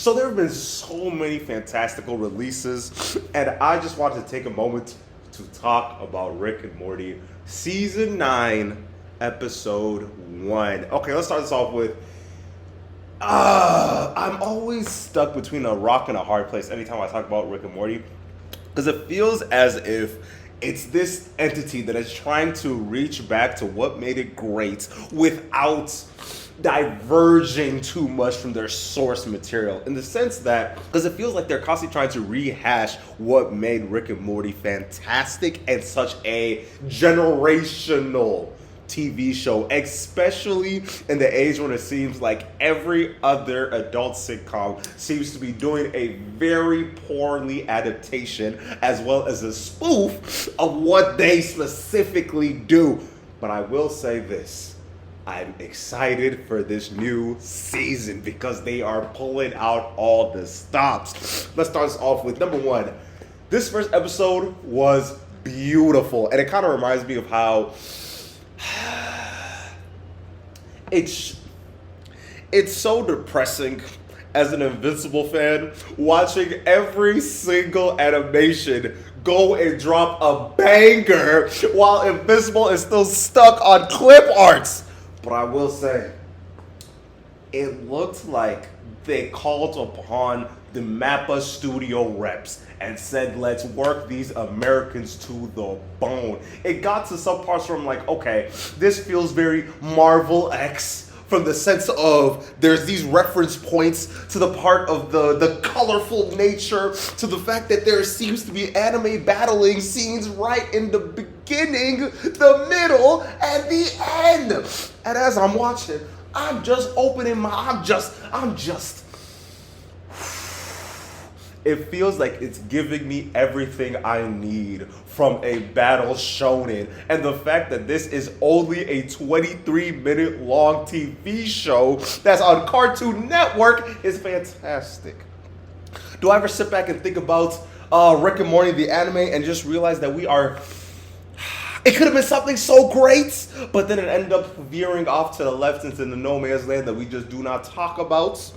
So there have been so many fantastical releases, and I just wanted to take a moment to talk about Rick and Morty Season 9, Episode 1. Okay, let's start this off with I'm always stuck between a rock and a hard place anytime I talk about Rick and Morty, because it feels as if it's this entity that is trying to reach back to what made it great without diverging too much from their source material, in the sense that, because it feels like they're constantly trying to rehash what made Rick and Morty fantastic and such a generational TV show, especially in the age when it seems like every other adult sitcom seems to be doing a very poorly adaptation as well as a spoof of what they specifically do. But I will say this: I'm excited for this new season because they are pulling out all the stops. Let's start us off with number one. This first episode was beautiful, and it kind of reminds me of how it's so depressing as an Invincible fan watching every single animation go and drop a banger while Invincible is still stuck on clip arts. But I will say, it looked like they called upon the Mappa studio reps and said, let's work these Americans to the bone. It got to some parts where I'm like, okay, this feels very Marvel X, from the sense of there's these reference points to the part of the colorful nature, to the fact that there seems to be anime battling scenes right in the beginning, the middle, and the end. And as I'm watching, I'm just opening my, I'm just, it feels like it's giving me everything I need from a battle shonen. And the fact that this is only a 23-minute long TV show that's on Cartoon Network is fantastic. Do I ever sit back and think about Rick and Morty, the anime, and just realize that it could have been something so great, but then it ended up veering off to the left into the no man's land that we just do not talk about?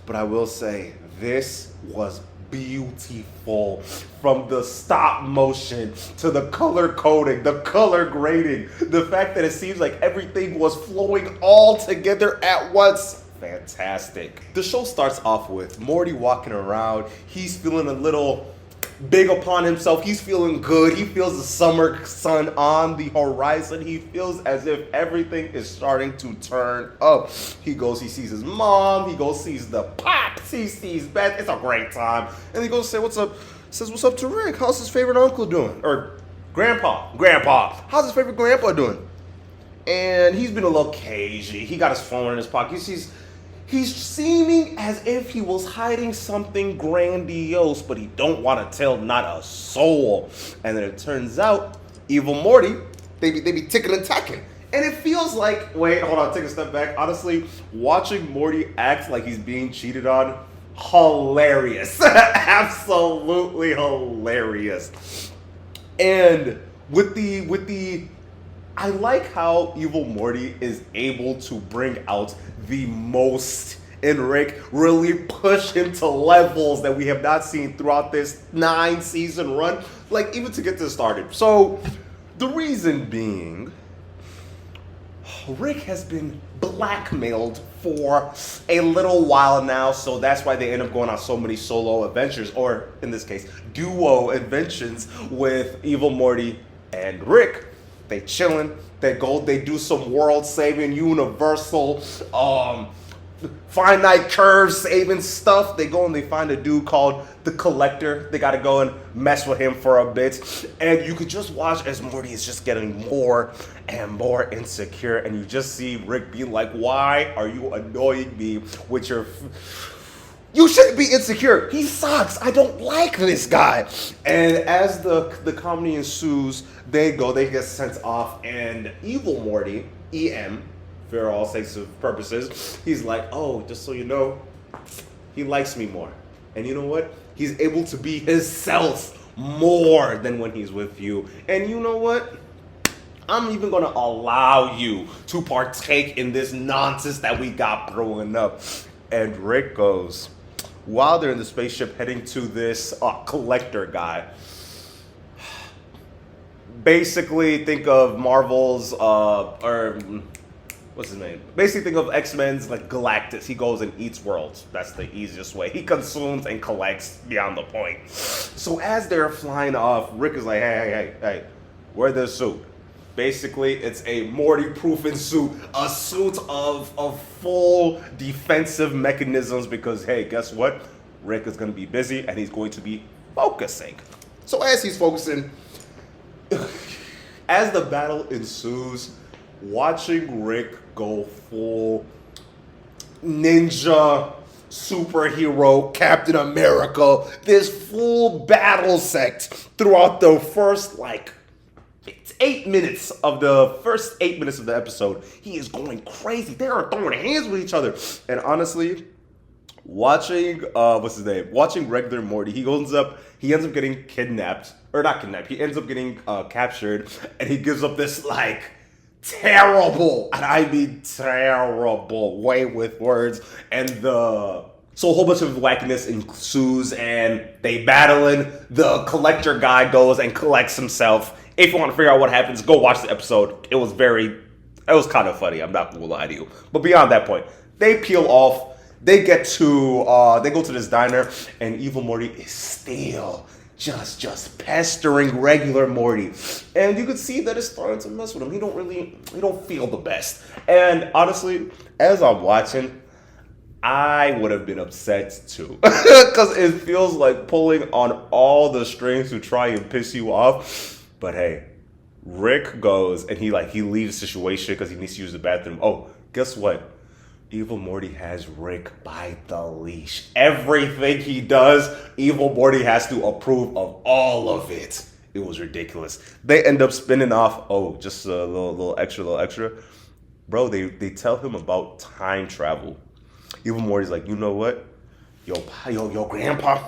But I will say, this was beautiful. From the stop motion to the color coding, the color grading, the fact that it seems like everything was flowing all together at once. Fantastic. The show starts off with Morty walking around. He's feeling a little big upon himself. He's feeling good. He feels the summer sun on the horizon. He feels as if everything is starting to turn up. He sees his mom. He sees the pops. He sees Beth. It's a great time. And he goes say, what's up? Says, what's up to Rick? How's his favorite uncle doing? Or grandpa. How's his favorite grandpa doing? And he's been a little cagey. He got his phone in his pocket. He's seeming as if he was hiding something grandiose, but he don't want to tell not a soul. And then it turns out, Evil Morty, they be ticking and tacking. And it feels like, wait, hold on, take a step back. Honestly, watching Morty act like he's being cheated on, hilarious. Absolutely hilarious. And with the I like how Evil Morty is able to bring out the most in Rick, really push him to levels that we have not seen throughout this 9-season run, like even to get this started. So the reason being, Rick has been blackmailed for a little while now, so that's why they end up going on so many solo adventures, or in this case, duo adventures with Evil Morty and Rick. They chillin', they do some world-saving, universal, finite curve saving stuff. They go and they find a dude called the Collector. They gotta go and mess with him for a bit. And you could just watch as Morty is just getting more and more insecure. And you just see Rick be like, why are you annoying me with your... You shouldn't be insecure. He sucks. I don't like this guy. And as the comedy ensues, they get sent off, and Evil Morty, EM, for all sakes of purposes, he's like, oh, just so you know, he likes me more. And you know what? He's able to be himself more than when he's with you. And you know what? I'm even gonna allow you to partake in this nonsense that we got growing up. And Rick goes, while they're in the spaceship heading to this collector guy. Basically, think of Marvel's, or what's his name? Basically, think of X-Men's like Galactus. He goes and eats worlds. That's the easiest way. He consumes and collects beyond the point. So as they're flying off, Rick is like, hey, wear this suit. Basically, it's a Morty-proofing suit, a suit of full defensive mechanisms because, hey, guess what? Rick is going to be busy and he's going to be focusing. So as he's focusing, as the battle ensues, watching Rick go full ninja, superhero, Captain America, this full battle sect throughout the first, 8 minutes of the episode, he is going crazy. They are throwing hands with each other. And honestly, watching watching regular Morty, he ends up getting kidnapped. Or not kidnapped, he ends up getting captured, and he gives up this terrible, and I mean terrible way with words, and so a whole bunch of wackiness ensues, and they battling. The collector guy goes and collects himself. If you want to figure out what happens, go watch the episode. It was kind of funny. I'm not gonna lie to you. But beyond that point, they peel off. They go to this diner, and Evil Morty is still just pestering regular Morty, and you could see that it's starting to mess with him. He don't feel the best. And honestly, as I'm watching, I would have been upset too, because it feels like pulling on all the strings to try and piss you off. But hey, Rick goes and he leaves the situation because he needs to use the bathroom. Oh, guess what? Evil Morty has Rick by the leash. Everything he does, Evil Morty has to approve of all of it. It was ridiculous. They end up spinning off. Oh, just a little extra. Bro, they tell him about time travel. Evil Morty's like, you know what? Yo, grandpa,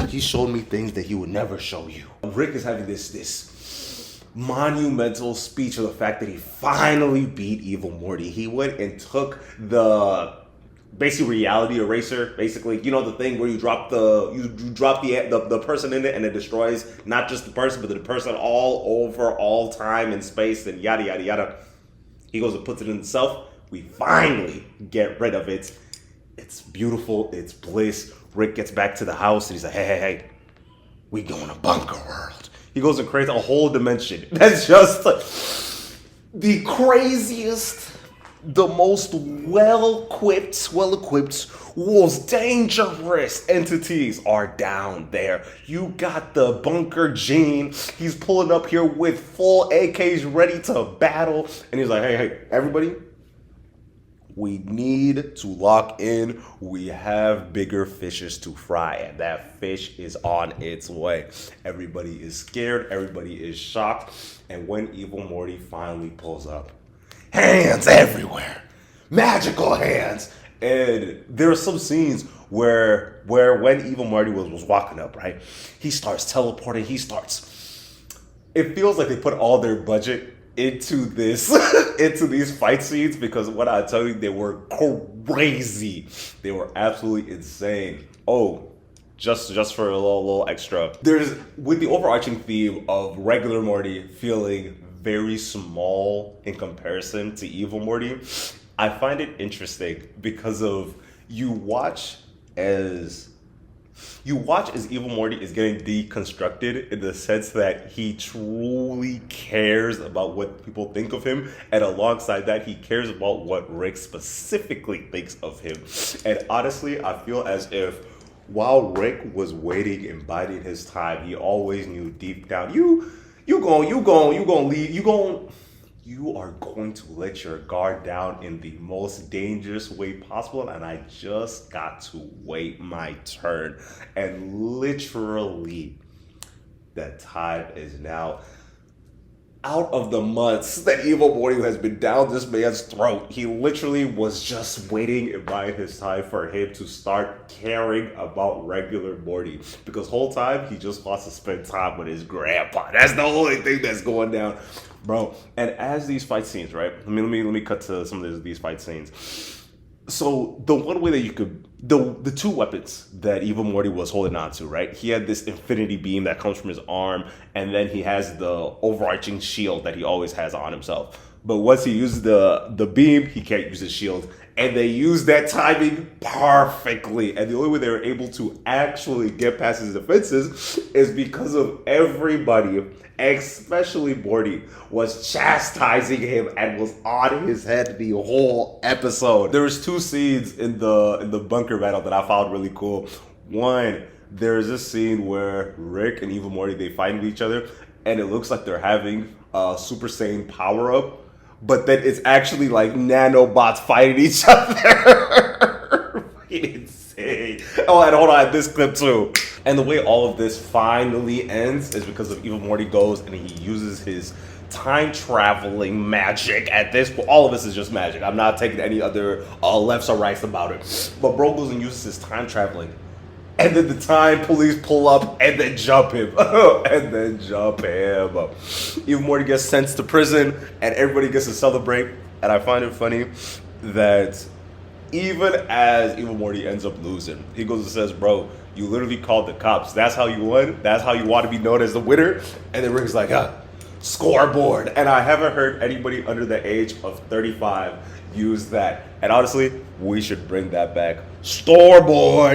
he showed me things that he would never show you. Rick is having this monumental speech of the fact that he finally beat Evil Morty. He went and took the basic reality eraser, basically, you know, the thing where you drop the person in it and it destroys not just the person but the person all over all time and space and yada yada yada. He goes and puts it in himself. We finally get rid of it. It's beautiful. It's bliss. Rick gets back to the house and he's like, hey, we going to bunker world. He goes and creates a whole dimension. That's just the craziest, the most well-equipped, most dangerous entities are down there. You got the Bunker Gene. He's pulling up here with full AKs ready to battle. And he's like, hey, everybody, we need to lock in. We have bigger fishes to fry, and that fish is on its way. Everybody is scared. Everybody is shocked. And when Evil Morty finally pulls up, hands everywhere, magical hands. And there are some scenes where when Evil Morty was walking up, right, he starts teleporting. It feels like they put all their budget into these fight scenes, because what I tell you, they were crazy. They were absolutely insane. Oh, just for a little extra, there's, with the overarching theme of regular Morty feeling very small in comparison to Evil Morty, I find it interesting because of you watch as Evil Morty is getting deconstructed in the sense that he truly cares about what people think of him, and alongside that, he cares about what Rick specifically thinks of him. And honestly, I feel as if while Rick was waiting and biding his time, he always knew deep down, you are going to let your guard down in the most dangerous way possible, and I just got to wait my turn. And literally, the time is now. Out of the months that Evil Morty has been down this man's throat, he literally was just waiting and biding his time for him to start caring about regular Morty. Because whole time, he just wants to spend time with his grandpa. That's the only thing that's going down. Bro, and as these fight scenes, right? Let me cut to some of these fight scenes. So the one way that the two weapons that Evil Morty was holding on to, right? He had this infinity beam that comes from his arm, and then he has the overarching shield that he always has on himself. But once he uses the beam, he can't use his shield. And they use that timing perfectly. And the only way they were able to actually get past his defenses is because of everybody, especially Morty, was chastising him and was on his head the whole episode. There was two scenes in the bunker battle that I found really cool. One, there's this scene where Rick and Evil Morty, they fight with each other, and it looks like they're having a Super Saiyan power-up. But then it's actually like nanobots fighting each other. Fucking insane. Oh, and hold on, this clip too. And the way all of this finally ends is because of Evil Morty goes and he uses his time traveling magic at this point. All of this is just magic. I'm not taking any other lefts or rights about it. But bro goes and uses his time traveling. And then the time police pull up and then jump him. Evil Morty gets sentenced to prison and everybody gets to celebrate. And I find it funny that even as Evil Morty ends up losing, he goes and says, bro, you literally called the cops. That's how you won? That's how you want to be known as the winner? And then Rick's like, scoreboard. And I haven't heard anybody under the age of 35 use that. And honestly, we should bring that back. Scoreboard.